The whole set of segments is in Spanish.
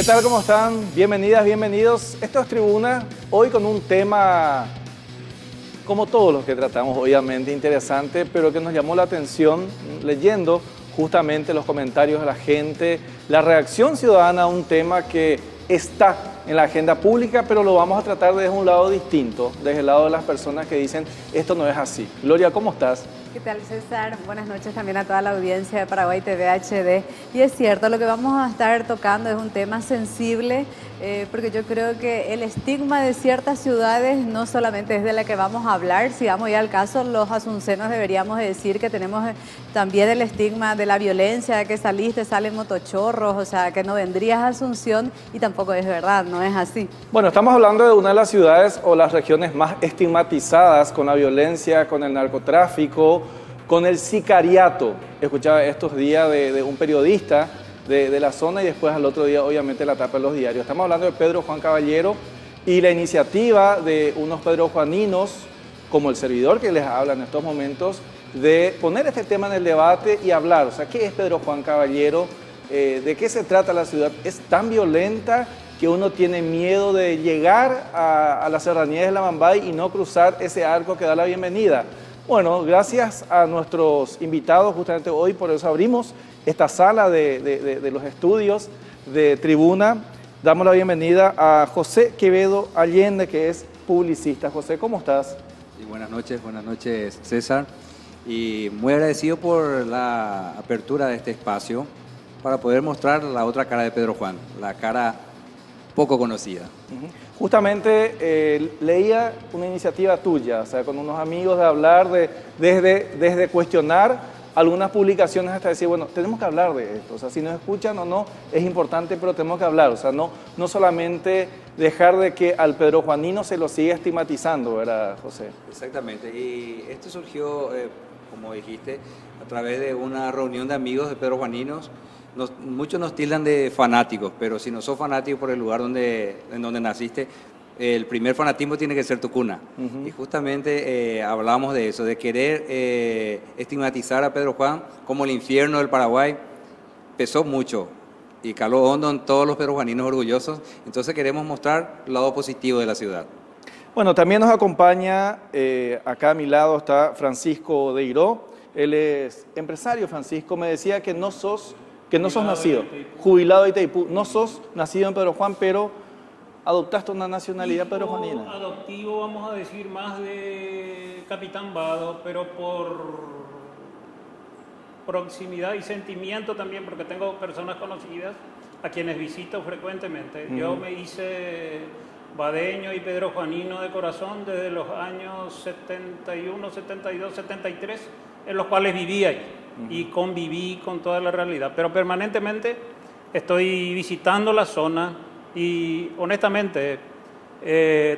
tal? ¿Cómo están? Bienvenidas, bienvenidos. Esto es Tribuna, hoy con un tema, como todos los que tratamos, obviamente interesante, pero que nos llamó la atención leyendo justamente los comentarios de la gente, la reacción ciudadana a un tema que está en la agenda pública, pero lo vamos a tratar desde un lado distinto, desde el lado de las personas que dicen, esto no es así. Gloria, ¿cómo estás? ¿Qué tal, César? Buenas noches también a toda la audiencia de Paraguay TV HD. Y es cierto, lo que vamos a estar tocando es un tema sensible, porque yo creo que el estigma de ciertas ciudades no solamente es de la que vamos a hablar. Si vamos ya al caso, los asuncenos deberíamos decir que tenemos también el estigma de la violencia, de que saliste, salen motochorros, o sea, que no vendrías a Asunción, y tampoco es verdad, no es así. Bueno, estamos hablando de una de las ciudades o las regiones más estigmatizadas con la violencia, con el narcotráfico, con el sicariato. Escuchaba estos días de un periodista de la zona y después al otro día obviamente la tapa de los diarios. Estamos hablando de Pedro Juan Caballero y la iniciativa de unos pedrojuaninos, como el servidor que les habla en estos momentos, de poner este tema en el debate y hablar. O sea, ¿qué es Pedro Juan Caballero? ¿De qué se trata la ciudad? ¿Es tan violenta que uno tiene miedo de llegar a la serranía de Lamambay y no cruzar ese arco que da la bienvenida? Bueno, gracias a nuestros invitados justamente hoy, por eso abrimos esta sala de los estudios de Tribuna. Damos la bienvenida a José Quevedo Allende, que es publicista. José, ¿cómo estás? Sí, buenas noches César. Y muy agradecido por la apertura de este espacio para poder mostrar la otra cara de Pedro Juan, la cara poco conocida. Justamente leía una iniciativa tuya, o sea, con unos amigos de hablar, desde cuestionar algunas publicaciones hasta decir, bueno, tenemos que hablar de esto, o sea, si nos escuchan o no, es importante, pero tenemos que hablar, o sea, no solamente dejar de que al pedrojuanino se lo siga estigmatizando, ¿verdad, José? Exactamente, y esto surgió, como dijiste, a través de una reunión de amigos de pedrojuaninos. Muchos nos tildan de fanáticos, pero si no sos fanático por el lugar en donde naciste, el primer fanatismo tiene que ser tu cuna. Y justamente hablamos de eso, de querer estigmatizar a Pedro Juan como el infierno del Paraguay. Pesó mucho y caló hondo en todos los pedrojuaninos orgullosos. Entonces queremos mostrar el lado positivo de la ciudad. Bueno, también nos acompaña, acá a mi lado está Francisco Deiró. Él es empresario. Francisco, me decía que no sos nacido, jubilado de Itaipú, no sos nacido en Pedro Juan, pero adoptaste una nacionalidad pedrojuanina. Adoptivo, vamos a decir, más de Capitán Vado, pero por proximidad y sentimiento también, porque tengo personas conocidas a quienes visito frecuentemente. Yo me hice vadeño y pedrojuanino de corazón desde los años 71, 72, 73, en los cuales viví ahí. Y conviví con toda la realidad, pero permanentemente estoy visitando la zona y honestamente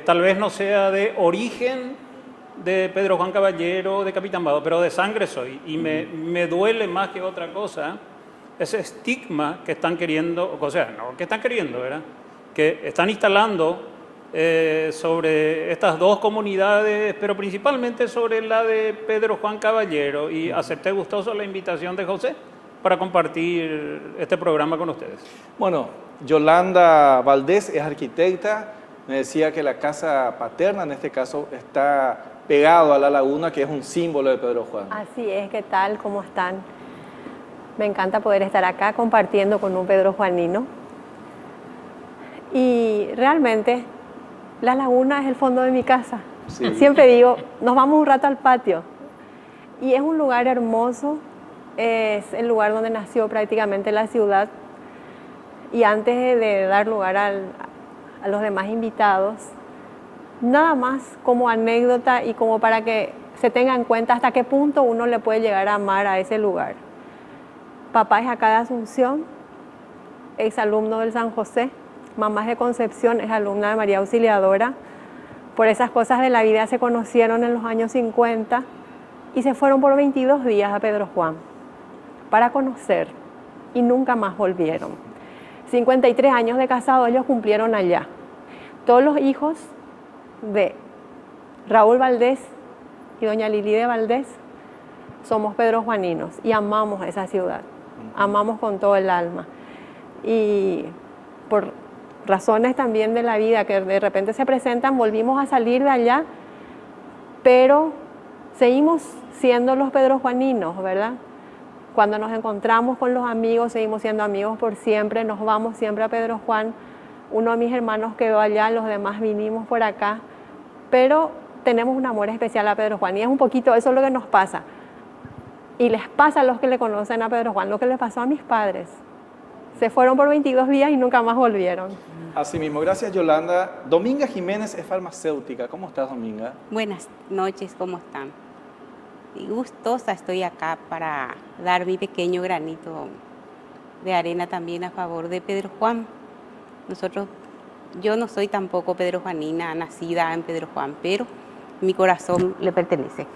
tal vez no sea de origen de Pedro Juan Caballero, de Capitán Vado, pero de sangre soy y me duele más que otra cosa ese estigma que están queriendo, o sea, no que están queriendo, ¿verdad? Que están instalando sobre estas dos comunidades, pero principalmente sobre la de Pedro Juan Caballero, y acepté gustoso la invitación de José para compartir este programa con ustedes. Bueno, Yolanda Valdés es arquitecta, me decía que la casa paterna en este caso está pegado a la laguna, que es un símbolo de Pedro Juan. Así es, ¿qué tal? ¿Cómo están? Me encanta poder estar acá compartiendo con un pedrojuanino. Y realmente la laguna es el fondo de mi casa. Sí. Siempre digo, nos vamos un rato al patio. Y es un lugar hermoso, es el lugar donde nació prácticamente la ciudad. Y antes de dar lugar a los demás invitados, nada más como anécdota y como para que se tenga en cuenta hasta qué punto uno le puede llegar a amar a ese lugar. Papá es acá de Asunción, exalumno del San José. Mamá es de Concepción, es alumna de María Auxiliadora. Por esas cosas de la vida se conocieron en los años 50 y se fueron por 22 días a Pedro Juan para conocer y nunca más volvieron. 53 años de casados ellos cumplieron allá. Todos los hijos de Raúl Valdés y doña Lili de Valdés somos pedrojuaninos y amamos esa ciudad, amamos con todo el alma. Y por razones también de la vida que de repente se presentan, volvimos a salir de allá, pero seguimos siendo los pedrojuaninos, ¿verdad? Cuando nos encontramos con los amigos, seguimos siendo amigos por siempre, nos vamos siempre a Pedro Juan. Uno de mis hermanos quedó allá, los demás vinimos por acá, pero tenemos un amor especial a Pedro Juan y es un poquito eso lo que nos pasa. Y les pasa a los que le conocen a Pedro Juan lo que les pasó a mis padres. Se fueron por 22 días y nunca más volvieron. Así mismo, gracias Yolanda. Dominga Jiménez es farmacéutica. ¿Cómo estás, Dominga? Buenas noches, ¿cómo están? Y gustosa estoy acá para dar mi pequeño granito de arena también a favor de Pedro Juan. Yo no soy tampoco pedrojuanina, nacida en Pedro Juan, pero mi corazón le pertenece.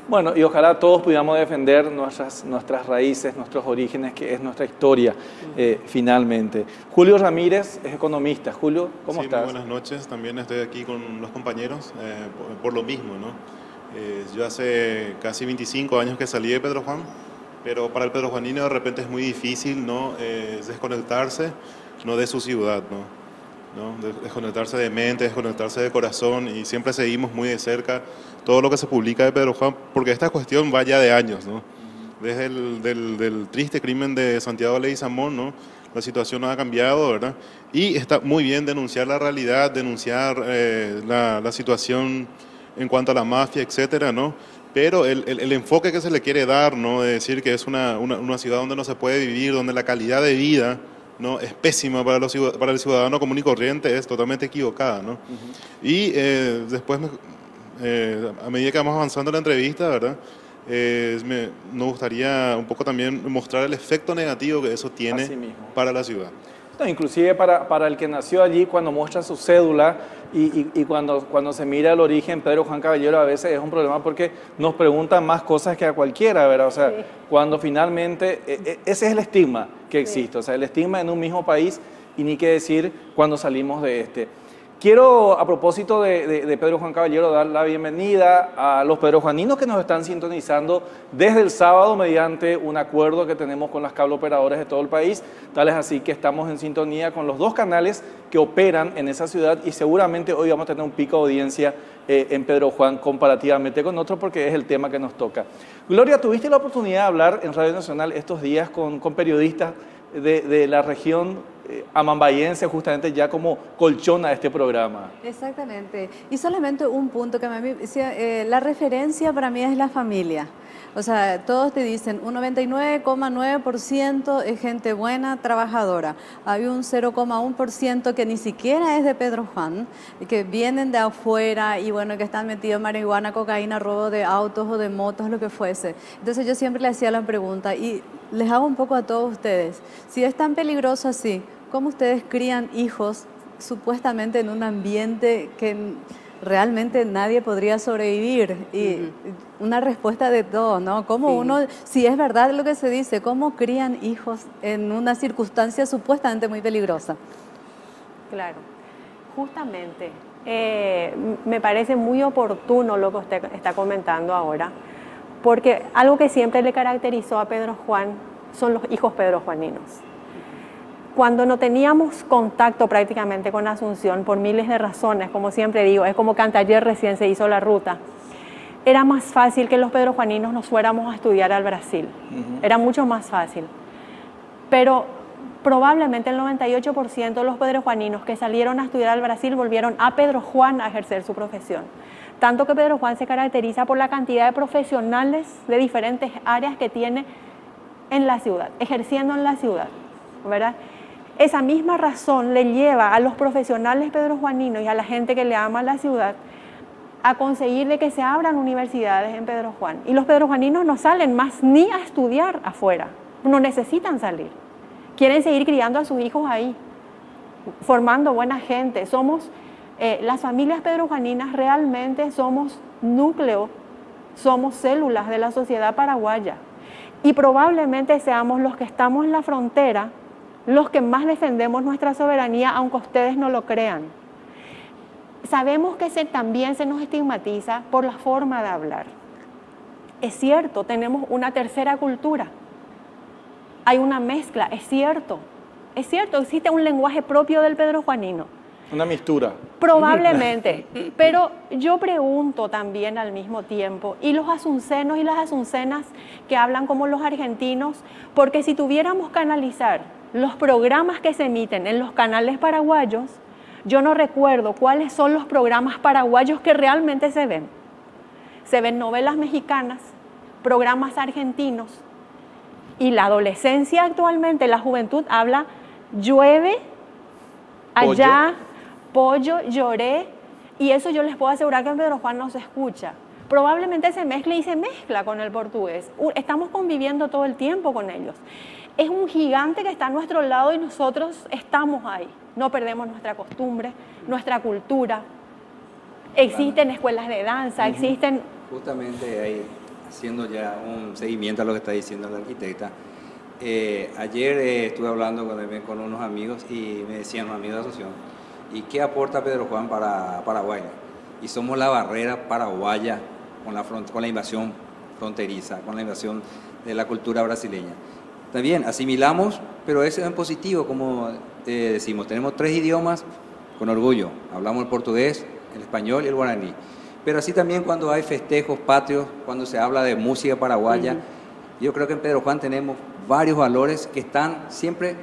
Bueno, y ojalá todos pudiéramos defender nuestras raíces, nuestros orígenes, que es nuestra historia, finalmente. Julio Ramírez es economista. Julio, ¿cómo estás? Muy buenas noches. También estoy aquí con los compañeros por lo mismo, ¿no? Yo hace casi 25 años que salí de Pedro Juan, pero para el pedrojuanino de repente es muy difícil, ¿no? Desconectarse, ¿no? De su ciudad, ¿no? Desconectarse de mente, desconectarse de corazón, y siempre seguimos muy de cerca todo lo que se publica de Pedro Juan, porque esta cuestión va ya de años, ¿no? Desde del triste crimen de Santiago Leguizamón, ¿no? La situación no ha cambiado, ¿verdad? Y está muy bien denunciar la realidad, denunciar la situación en cuanto a la mafia, etcétera, ¿no? Pero el enfoque que se le quiere dar, ¿no? De decir que es una ciudad donde no se puede vivir, donde la calidad de vida, ¿no? Es pésima para el ciudadano común y corriente, es totalmente equivocada, ¿no? Y después, a medida que vamos avanzando en la entrevista, ¿verdad? Nos gustaría un poco también mostrar el efecto negativo que eso tiene para la ciudad. No, inclusive para el que nació allí, cuando muestra su cédula y cuando se mira el origen, Pedro Juan Caballero a veces es un problema porque nos preguntan más cosas que a cualquiera, ¿verdad? O sea, cuando finalmente, ese es el estigma que existe, o sea, el estigma en un mismo país, y ni qué decir cuando salimos de este. Quiero, a propósito de Pedro Juan Caballero, dar la bienvenida a los pedrojuaninos que nos están sintonizando desde el sábado mediante un acuerdo que tenemos con las cableoperadoras de todo el país. Tal es así que estamos en sintonía con los dos canales que operan en esa ciudad, y seguramente hoy vamos a tener un pico de audiencia en Pedro Juan comparativamente con otros, porque es el tema que nos toca. Gloria, tuviste la oportunidad de hablar en Radio Nacional estos días con periodistas de la región amambayense, justamente ya como colchón a este programa. Exactamente. Y solamente un punto que a mí decía, la referencia para mí es la familia. O sea, todos te dicen, un 99,9% es gente buena, trabajadora. Hay un 0,1% que ni siquiera es de Pedro Juan, que vienen de afuera y bueno, que están metidos en marihuana, cocaína, robo de autos o de motos, lo que fuese. Entonces yo siempre le hacía la pregunta, y les hago un poco a todos ustedes, si es tan peligroso así, ¿cómo ustedes crían hijos supuestamente en un ambiente que realmente nadie podría sobrevivir? Y una respuesta de todo, ¿no? ¿Cómo uno, si es verdad lo que se dice, cómo crían hijos en una circunstancia supuestamente muy peligrosa? Claro, justamente me parece muy oportuno lo que usted está comentando ahora, porque algo que siempre le caracterizó a Pedro Juan son los hijos pedrojuaninos. Cuando no teníamos contacto prácticamente con Asunción, por miles de razones, como siempre digo, es como que anteayer recién se hizo la ruta, era más fácil que los pedrojuaninos nos fuéramos a estudiar al Brasil. Era mucho más fácil. Pero probablemente el 98% de los pedrojuaninos que salieron a estudiar al Brasil volvieron a Pedro Juan a ejercer su profesión. Tanto que Pedro Juan se caracteriza por la cantidad de profesionales de diferentes áreas que tiene en la ciudad, ejerciendo en la ciudad, ¿verdad? Esa misma razón le lleva a los profesionales pedrojuaninos y a la gente que le ama la ciudad a conseguir de que se abran universidades en Pedro Juan. Y los pedrojuaninos no salen más ni a estudiar afuera, no necesitan salir. Quieren seguir criando a sus hijos ahí, formando buena gente. Somos, las familias pedrojuaninas realmente somos núcleo, somos células de la sociedad paraguaya. Y probablemente seamos los que estamos en la frontera los que más defendemos nuestra soberanía, aunque ustedes no lo crean. Sabemos que también se nos estigmatiza por la forma de hablar. Es cierto, tenemos una tercera cultura. Hay una mezcla, es cierto. Es cierto, existe un lenguaje propio del pedrojuanino. Una mistura. Probablemente, pero yo pregunto también al mismo tiempo, ¿y los asuncenos y las asuncenas que hablan como los argentinos? Porque si tuviéramos que analizar los programas que se emiten en los canales paraguayos, yo no recuerdo cuáles son los programas paraguayos que realmente se ven. Se ven novelas mexicanas, programas argentinos, y la adolescencia actualmente, la juventud habla llueve, allá, pollo, lloré, y eso yo les puedo asegurar que en Pedro Juan no se escucha. Probablemente se mezcle y se mezcla con el portugués. Estamos conviviendo todo el tiempo con ellos. Es un gigante que está a nuestro lado y nosotros estamos ahí. No perdemos nuestra costumbre, nuestra cultura. Existen escuelas de danza, existen... Justamente ahí, haciendo ya un seguimiento a lo que está diciendo la arquitecta. Ayer estuve hablando con unos amigos y me decían, unos amigos de asociación, ¿y qué aporta Pedro Juan para Paraguay? Y somos la barrera paraguaya con la invasión fronteriza, con la invasión de la cultura brasileña. También asimilamos, pero eso es en positivo, como decimos, tenemos 3 idiomas con orgullo, hablamos el portugués, el español y el guaraní. Pero así también cuando hay festejos patrios, cuando se habla de música paraguaya, yo creo que en Pedro Juan tenemos varios valores que están siempre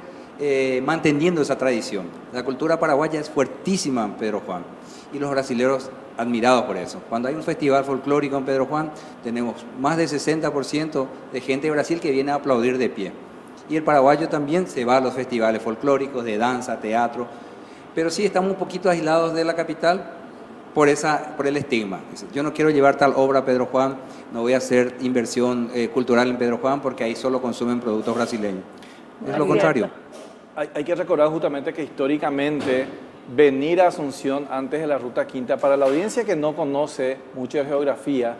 manteniendo esa tradición. La cultura paraguaya es fuertísima en Pedro Juan y los brasileños admirados por eso. Cuando hay un festival folclórico en Pedro Juan, tenemos más del 60% de gente de Brasil que viene a aplaudir de pie. Y el paraguayo también se va a los festivales folclóricos de danza, teatro, pero sí estamos un poquito aislados de la capital por el estigma. Yo no quiero llevar tal obra a Pedro Juan, no voy a hacer inversión cultural en Pedro Juan porque ahí solo consumen productos brasileños. Es lo contrario. Hay que recordar justamente que históricamente venir a Asunción antes de la Ruta Quinta, para la audiencia que no conoce mucho de geografía,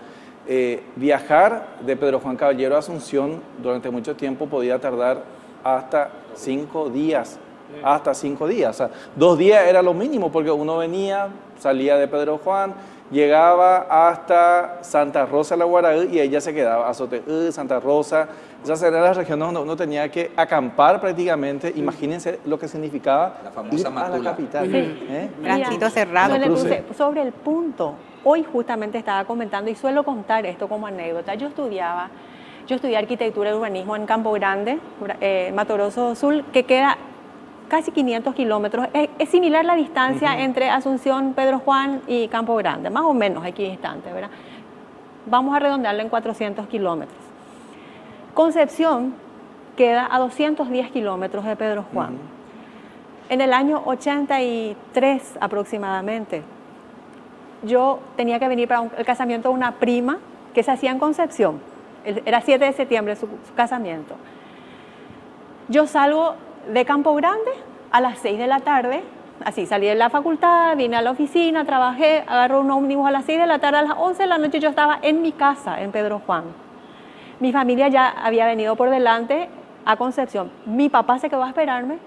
viajar de Pedro Juan Caballero a Asunción durante mucho tiempo podía tardar hasta 5 días. Hasta 5 días. O sea, 2 días era lo mínimo porque uno venía, salía de Pedro Juan, llegaba hasta Santa Rosa la Guaraí y ella se quedaba a Soteí, Santa Rosa. Esas eran las regiones donde uno tenía que acampar prácticamente. Imagínense lo que significaba la famosa ir a la capital. Tránsito cerrado. Sobre el punto, hoy justamente estaba comentando y suelo contar esto como anécdota. Yo estudié arquitectura y urbanismo en Campo Grande, Mato Grosso do Sul, que queda casi 500 kilómetros. Es similar la distancia entre Asunción, Pedro Juan y Campo Grande, más o menos equidistante, ¿verdad? Vamos a redondearlo en 400 kilómetros. Concepción queda a 210 kilómetros de Pedro Juan. En el año 83 aproximadamente, yo tenía que venir para el casamiento de una prima que se hacía en Concepción. Era 7 de septiembre su casamiento. Yo salgo de Campo Grande a las 6 de la tarde, así salí de la facultad, vine a la oficina, trabajé, agarré un ómnibus a las 6 de la tarde, a las 11 de la noche yo estaba en mi casa en Pedro Juan. Mi familia ya había venido por delante a Concepción. Mi papá se quedó a esperarme.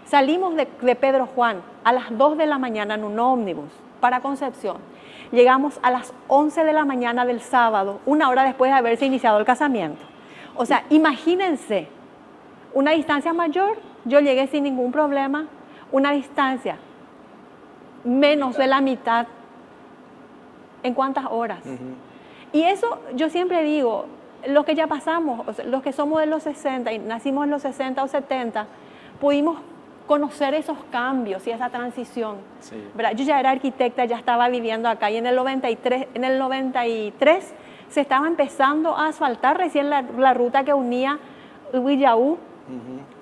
Salimos de Pedro Juan a las 2 de la mañana en un ómnibus para Concepción. Llegamos a las 11 de la mañana del sábado, 1 hora después de haberse iniciado el casamiento. O sea, imagínense, una distancia mayor, yo llegué sin ningún problema, una distancia menos de la mitad, ¿en cuántas horas? Y eso yo siempre digo, los que ya pasamos, o sea, los que somos de los 60 y nacimos en los 60 o 70, pudimos conocer esos cambios y esa transición. Sí. Yo ya era arquitecta, ya estaba viviendo acá y en el 93 se estaba empezando a asfaltar recién la ruta que unía Huillaú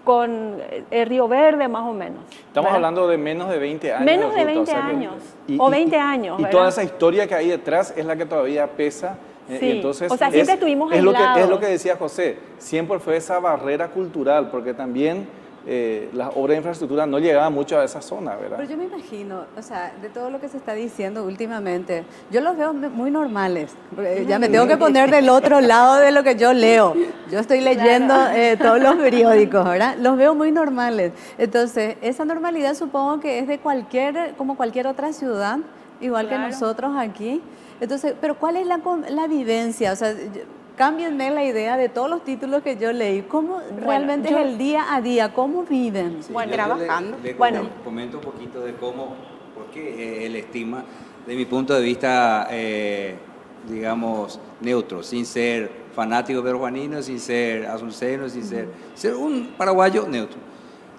con Río Verde, más o menos. Estamos hablando de menos de 20 años. Menos de 20 años, o 20 años. Y toda esa historia que hay detrás es la que todavía pesa. Sí. Entonces, o sea, siempre estuvimos aislados. Es lo que decía José, siempre fue esa barrera cultural, porque también las obras de infraestructura no llegaban mucho a esa zona, ¿verdad? Pero yo me imagino, o sea, de todo lo que se está diciendo últimamente, yo los veo muy normales. Ya me tengo que poner del otro lado de lo que yo leo. Yo estoy leyendo todos los periódicos, ¿verdad? Los veo muy normales. Entonces, esa normalidad supongo que es de como cualquier otra ciudad, igual que nosotros aquí. Entonces, pero ¿cuál es la vivencia? O sea, cámbienme la idea de todos los títulos que yo leí. ¿Cómo realmente es el día a día? ¿Cómo viven? Sí, Bueno, yo trabajando. le Bueno. comento un poquito de cómo, por qué el estigma, de mi punto de vista, digamos, neutro, sin ser fanático peruanino, sin ser asunceno, sin ser un paraguayo neutro.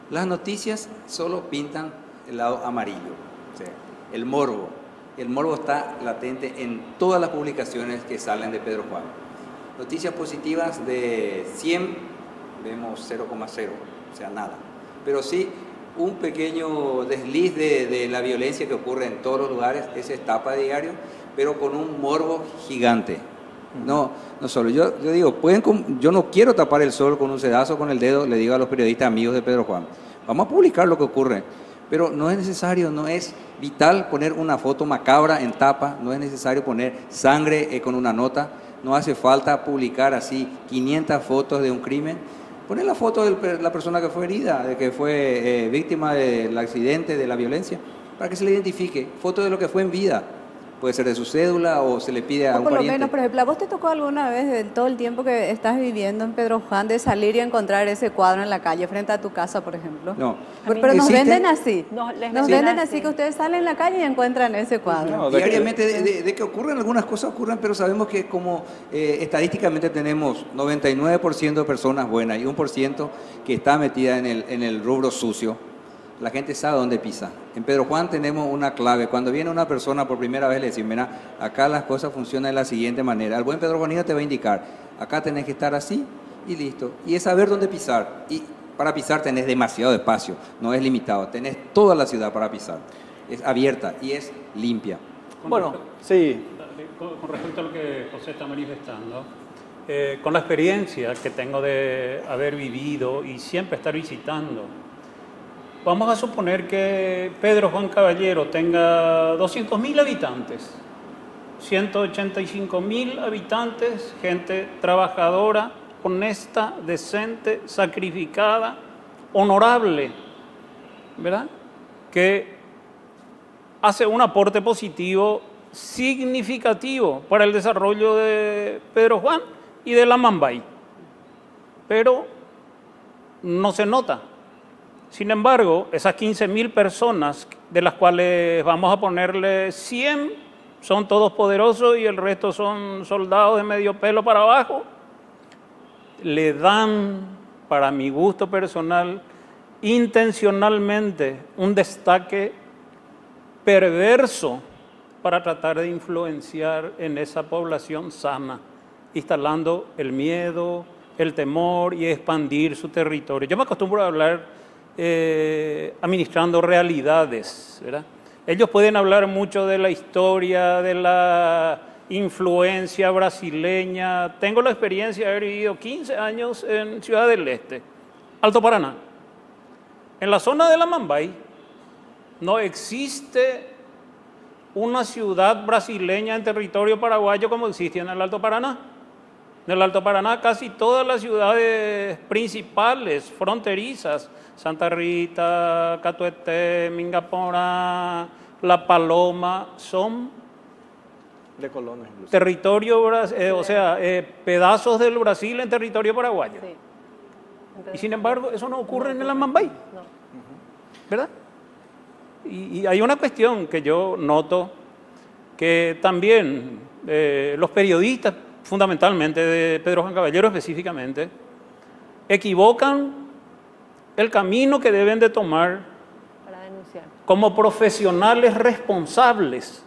Las noticias solo pintan el lado amarillo, o sea, el morbo. El morbo está latente en todas las publicaciones que salen de Pedro Juan. Noticias positivas de 100, vemos 0,0, o sea, nada. Pero sí, un pequeño desliz de la violencia que ocurre en todos los lugares, ese es tapa de diario, pero con un morbo gigante. No solo, yo digo, yo no quiero tapar el sol con un sedazo con el dedo, le digo a los periodistas amigos de Pedro Juan, vamos a publicar lo que ocurre, pero no es necesario, no es vital poner una foto macabra en tapa, no es necesario poner sangre con una nota, no hace falta publicar así 500 fotos de un crimen, poner la foto de la persona que fue herida, de que fue víctima del accidente, de la violencia, para que se le identifique, foto de lo que fue en vida. Puede ser de su cédula o se le pide a un por lo pariente. menos, por ejemplo, ¿a vos te tocó alguna vez de todo el tiempo que estás viviendo en Pedro Juan de salir y encontrar ese cuadro en la calle frente a tu casa, por ejemplo? No. Pero nos venden así. Nos Venden así que ustedes salen en la calle y encuentran ese cuadro. No, Diariamente de que ocurren algunas cosas, ocurren, pero sabemos que como estadísticamente tenemos 99% de personas buenas y 1% que está metida en el rubro sucio, la gente sabe dónde pisa. En Pedro Juan tenemos una clave. Cuando viene una persona por primera vez le decimos, mira, acá las cosas funcionan de la siguiente manera. El buen pedrojuanino te va a indicar, acá tenés que estar así y listo. Y es saber dónde pisar. Y para pisar tenés demasiado espacio, no es limitado. Tenés toda la ciudad para pisar. Es abierta y es limpia. Bueno, sí. Con respecto a lo que José está manifestando, con la experiencia que tengo de haber vivido y siempre estar visitando, vamos a suponer que Pedro Juan Caballero tenga 200.000 habitantes, 185.000 habitantes, gente trabajadora, honesta, decente, sacrificada, honorable, ¿verdad? Que hace un aporte positivo significativo para el desarrollo de Pedro Juan y de la Mambay, pero no se nota. Sin embargo, esas 15.000 personas, de las cuales vamos a ponerle 100, son todos poderosos y el resto son soldados de medio pelo para abajo, le dan, para mi gusto personal, intencionalmente un destaque perverso para tratar de influenciar en esa población sana, instalando el miedo, el temor y expandir su territorio. Yo me acostumbro a hablar administrando realidades, ¿verdad? Ellos pueden hablar mucho de la historia, de la influencia brasileña. Tengo la experiencia de haber vivido 15 años en Ciudad del Este, Alto Paraná. En la zona de la Mambay no existe una ciudad brasileña en territorio paraguayo como existe en el Alto Paraná. En el Alto Paraná casi todas las ciudades principales, fronterizas, Santa Rita, Catuete, Mingaporá, La Paloma, son De colonos incluso. territorio, pedazos del Brasil en territorio paraguayo. Sí. Y sin embargo, eso no ocurre en la Mambay, ¿verdad? Y hay una cuestión que yo noto, que también los periodistas, fundamentalmente de Pedro Juan Caballero específicamente, equivocan el camino que deben de tomar Para denunciar. como profesionales responsables,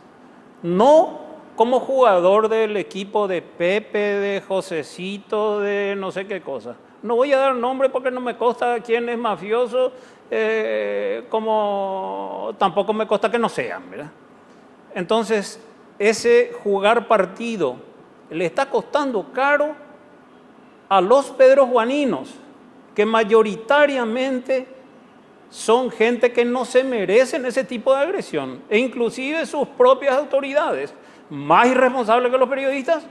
no como jugador del equipo de Pepe, de Josecito, de no sé qué cosa. No voy a dar nombre porque no me consta quién es mafioso, como tampoco me consta que no sean, ¿verdad? Entonces, ese jugar partido le está costando caro a los pedrojuaninos, que mayoritariamente son gente que no se merecen ese tipo de agresión, e inclusive sus propias autoridades, más irresponsables que los periodistas,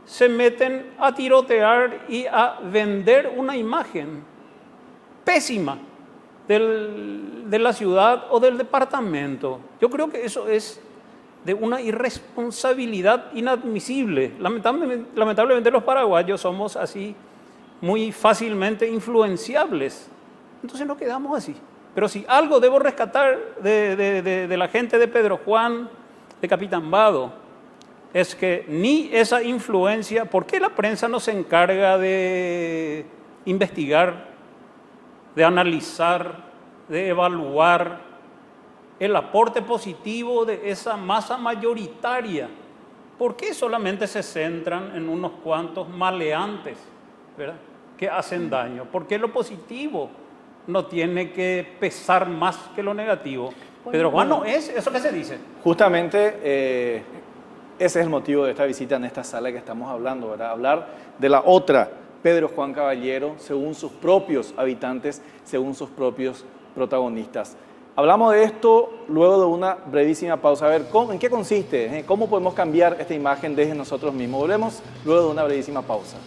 se meten a tirotear y a vender una imagen pésima de la ciudad o del departamento. Yo creo que eso es de una irresponsabilidad inadmisible. Lamentablemente los paraguayos somos así muy fácilmente influenciables. Entonces nos quedamos así. Pero si algo debo rescatar de la gente de Pedro Juan, de Capitán Vado, es que ni esa influencia, ¿por qué la prensa no se encarga de investigar, de analizar, de evaluar el aporte positivo de esa masa mayoritaria? ¿Por qué solamente se centran en unos cuantos maleantes, ¿verdad?, que hacen daño? ¿Por qué lo positivo no tiene que pesar más que lo negativo? Pedro Juan no es eso que se dice. Justamente ese es el motivo de esta visita en esta sala que estamos hablando, ¿verdad? Hablar de la otra Pedro Juan Caballero, según sus propios habitantes, según sus propios protagonistas. Hablamos de esto luego de una brevísima pausa. A ver, ¿en qué consiste? ¿Cómo podemos cambiar esta imagen desde nosotros mismos? Volvemos luego de una brevísima pausa.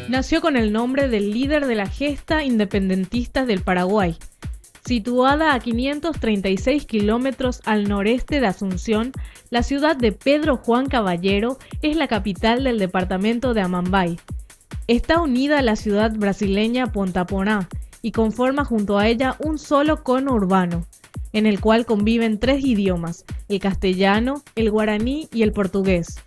Nació con el nombre del líder de la gesta independentista del Paraguay. Situada a 536 kilómetros al noreste de Asunción, la ciudad de Pedro Juan Caballero es la capital del departamento de Amambay. Está unida a la ciudad brasileña Ponta Porã y conforma junto a ella un solo cono urbano, en el cual conviven 3 idiomas, el castellano, el guaraní y el portugués.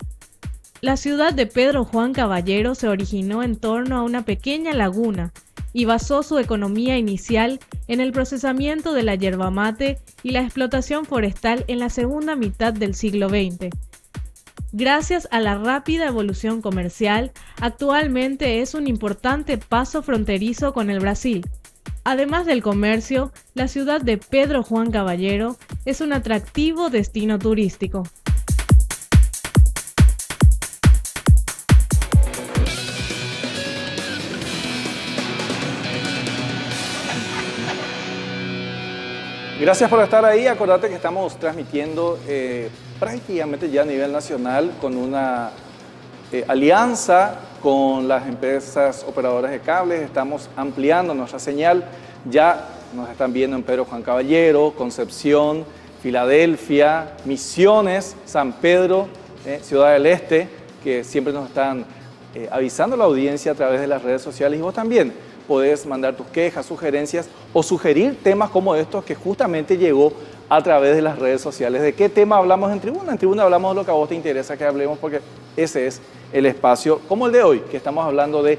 La ciudad de Pedro Juan Caballero se originó en torno a una pequeña laguna y basó su economía inicial en el procesamiento de la yerba mate y la explotación forestal en la segunda mitad del siglo XX. Gracias a la rápida evolución comercial, actualmente es un importante paso fronterizo con el Brasil. Además del comercio, la ciudad de Pedro Juan Caballero es un atractivo destino turístico. Gracias por estar ahí. Acordate que estamos transmitiendo prácticamente ya a nivel nacional con una alianza con las empresas operadoras de cables. Estamos ampliando nuestra señal. Ya nos están viendo en Pedro Juan Caballero, Concepción, Filadelfia, Misiones, San Pedro, Ciudad del Este, que siempre nos están avisando a la audiencia a través de las redes sociales. Y vos también podés mandar tus quejas, sugerencias o sugerir temas como estos que justamente llegó a través de las redes sociales. ¿De qué tema hablamos en Tribuna? En Tribuna hablamos de lo que a vos te interesa que hablemos, porque ese es el espacio, como el de hoy, que estamos hablando de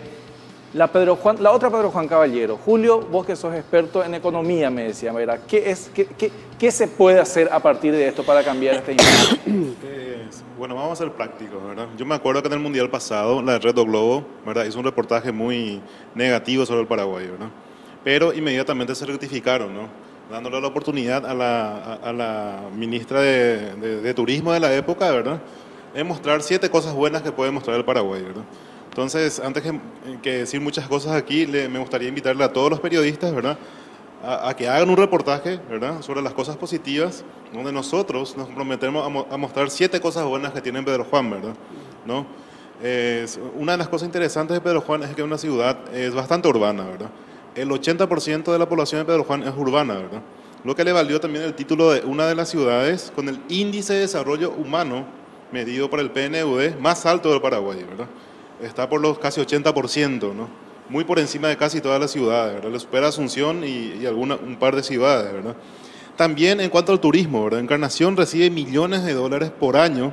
la otra Pedro Juan Caballero. Julio, vos que sos experto en economía, me decía, ¿verdad? ¿Qué se puede hacer a partir de esto para cambiar esta imagen? Bueno, vamos a ser prácticos, ¿verdad? Yo me acuerdo que en el Mundial pasado, la Red do Globo, ¿verdad?, hizo un reportaje muy negativo sobre el Paraguay, ¿verdad? Pero inmediatamente se rectificaron, ¿no?, dándole la oportunidad a la ministra de Turismo de la época, ¿verdad?, de mostrar 7 cosas buenas que puede mostrar el Paraguay, ¿verdad? Entonces, antes que decir muchas cosas aquí, me gustaría invitarle a todos los periodistas, ¿verdad?, a que hagan un reportaje, ¿verdad?, sobre las cosas positivas, donde nosotros nos comprometemos a mostrar 7 cosas buenas que tiene Pedro Juan, ¿verdad?, ¿no? Una de las cosas interesantes de Pedro Juan es que una ciudad es bastante urbana, ¿verdad? El 80% de la población de Pedro Juan es urbana, ¿verdad?, lo que le valió también el título de una de las ciudades con el índice de desarrollo humano medido por el PNUD más alto del Paraguay, ¿verdad? Está por los casi 80%, ¿no?, muy por encima de casi todas las ciudades, ¿verdad? Le supera Asunción y un par de ciudades, ¿verdad? También en cuanto al turismo, ¿verdad?, Encarnación recibe millones de dólares por año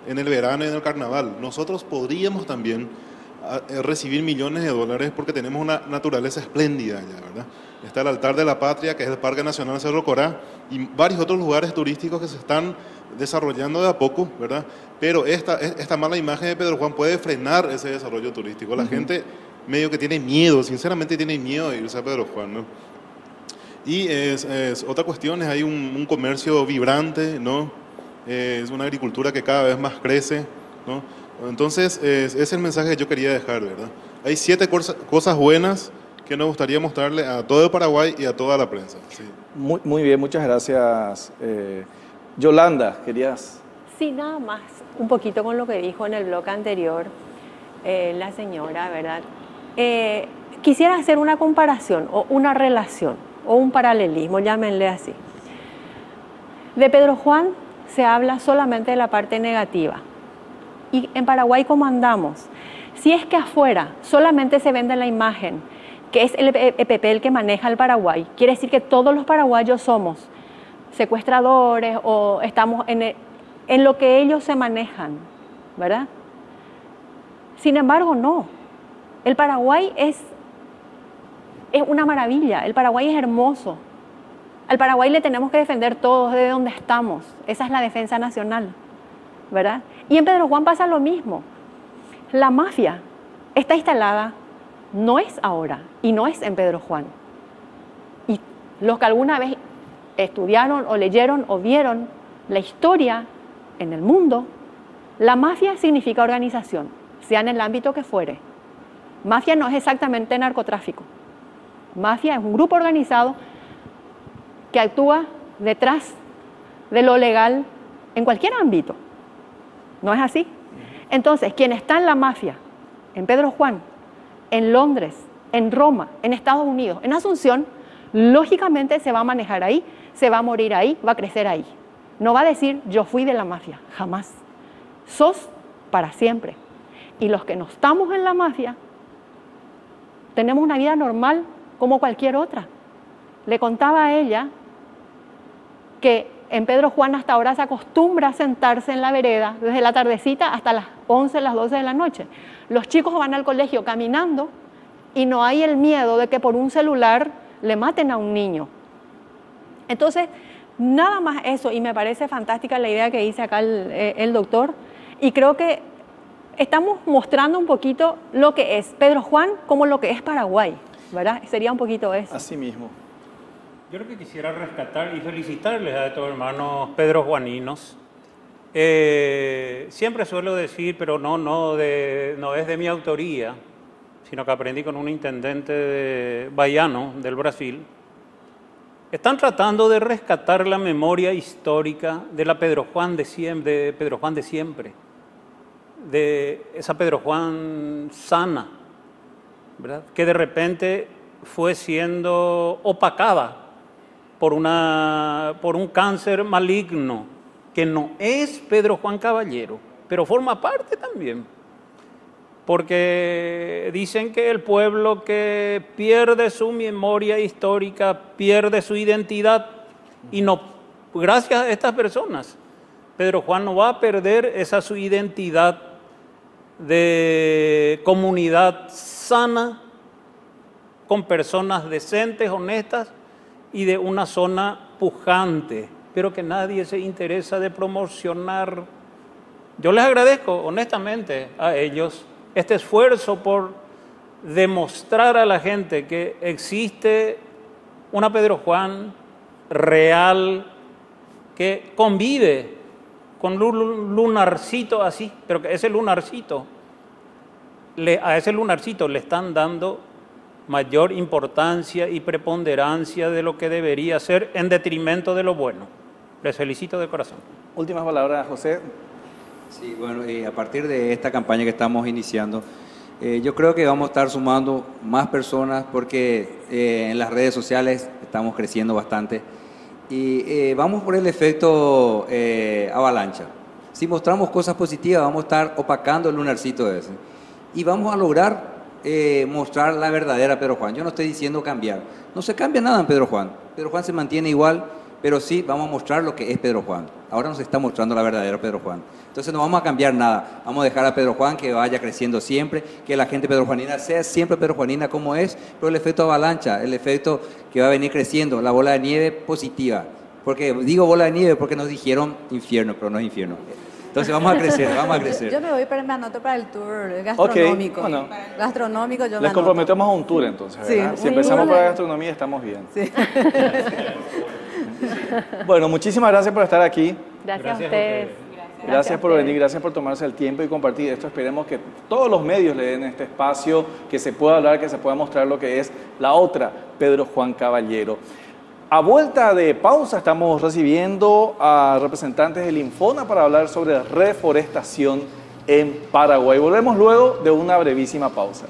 en el verano y en el carnaval. Nosotros podríamos también recibir millones de dólares porque tenemos una naturaleza espléndida allá, ¿verdad? Está el Altar de la Patria, que es el Parque Nacional Cerro Corá, y varios otros lugares turísticos que se están desarrollando de a poco, ¿verdad? Pero esta mala imagen de Pedro Juan puede frenar ese desarrollo turístico. La gente medio que tiene miedo, sinceramente tiene miedo de irse a Pedro Juan, ¿no? Y es otra cuestión, es hay un comercio vibrante, ¿no? Es una agricultura que cada vez más crece, ¿no? Entonces, ese es el mensaje que yo quería dejar, ¿verdad? Hay 7 cosas buenas que nos gustaría mostrarle a todo el Paraguay y a toda la prensa. Sí. Muy bien, muchas gracias. Yolanda, ¿querías? Sí, nada más, un poquito con lo que dijo en el bloque anterior la señora, ¿verdad? Quisiera hacer una comparación o una relación o un paralelismo, llámenle así. De Pedro Juan se habla solamente de la parte negativa. Y en Paraguay, ¿cómo andamos? Si es que afuera solamente se vende la imagen, que es el EPP el que maneja el Paraguay, quiere decir que todos los paraguayos somos secuestradores o estamos en lo que ellos se manejan, ¿verdad? Sin embargo, no. El Paraguay es una maravilla, el Paraguay es hermoso. Al Paraguay le tenemos que defender todos de donde estamos. Esa es la defensa nacional, ¿verdad? Y en Pedro Juan pasa lo mismo. La mafia está instalada, no es ahora y no es en Pedro Juan. Y los que alguna vez estudiaron o leyeron o vieron la historia en el mundo, la mafia significa organización, sea en el ámbito que fuere. Mafia no es exactamente narcotráfico. Mafia es un grupo organizado que actúa detrás de lo legal en cualquier ámbito. ¿No es así? Entonces, quien está en la mafia, en Pedro Juan, en Londres, en Roma, en Estados Unidos, en Asunción, lógicamente se va a manejar ahí, se va a morir ahí, va a crecer ahí. No va a decir, yo fui de la mafia, jamás. Sos para siempre. Y los que no estamos en la mafia, tenemos una vida normal como cualquier otra. Le contaba a ella que en Pedro Juan hasta ahora se acostumbra a sentarse en la vereda desde la tardecita hasta las 11, las 12 de la noche. Los chicos van al colegio caminando y no hay el miedo de que por un celular le maten a un niño. Entonces, nada más eso, y me parece fantástica la idea que dice acá el doctor, y creo que estamos mostrando un poquito lo que es Pedro Juan como lo que es Paraguay, ¿verdad? Sería un poquito eso. Así mismo. Yo lo que quisiera rescatar y felicitarles a estos hermanos pedrojuaninos. Siempre suelo decir, pero no es de mi autoría, sino que aprendí con un intendente baiano del Brasil. Están tratando de rescatar la memoria histórica de la Pedro Juan de siempre, de esa Pedro Juan sana, ¿verdad? Que de repente fue siendo opacada por un cáncer maligno, que no es Pedro Juan Caballero, pero forma parte también. Porque dicen que el pueblo que pierde su memoria histórica, pierde su identidad, y no, gracias a estas personas, Pedro Juan no va a perder su identidad de comunidad sana, con personas decentes, honestas, y de una zona pujante, pero que nadie se interesa de promocionar. Yo les agradezco honestamente a ellos este esfuerzo por demostrar a la gente que existe una Pedro Juan real que convive con un lunarcito así, pero que a ese lunarcito le están dando mayor importancia y preponderancia de lo que debería ser en detrimento de lo bueno. Les felicito de corazón. Últimas palabras, José. Sí, bueno, a partir de esta campaña que estamos iniciando, yo creo que vamos a estar sumando más personas porque en las redes sociales estamos creciendo bastante y vamos por el efecto avalancha. Si mostramos cosas positivas, vamos a estar opacando el lunarcito ese y vamos a lograr mostrar la verdadera Pedro Juan. Yo no estoy diciendo cambiar, no se cambia nada en Pedro Juan. Pedro Juan se mantiene igual, pero sí vamos a mostrar lo que es Pedro Juan. Ahora nos está mostrando la verdadera Pedro Juan. Entonces no vamos a cambiar nada, vamos a dejar a Pedro Juan que vaya creciendo siempre, que la gente pedrojuanina sea siempre pedrojuanina como es, pero el efecto avalancha, el efecto que va a venir creciendo, la bola de nieve positiva. Porque digo bola de nieve porque nos dijeron infierno, pero no es infierno. Entonces vamos a crecer, vamos a crecer. Yo me voy, pero me anoto para el tour gastronómico. Ok, bueno. Gastronómico yo me Les anoto. comprometemos a un tour entonces, ¿verdad? Sí. Si empezamos por la gastronomía estamos bien. Sí. Bueno, muchísimas gracias por estar aquí. Gracias a ustedes. Gracias por a ustedes. venir, gracias por tomarse el tiempo y compartir esto. Esperemos que todos los medios le den este espacio, que se pueda hablar, que se pueda mostrar lo que es la otra Pedro Juan Caballero. A vuelta de pausa estamos recibiendo a representantes del Infona para hablar sobre reforestación en Paraguay. Volvemos luego de una brevísima pausa.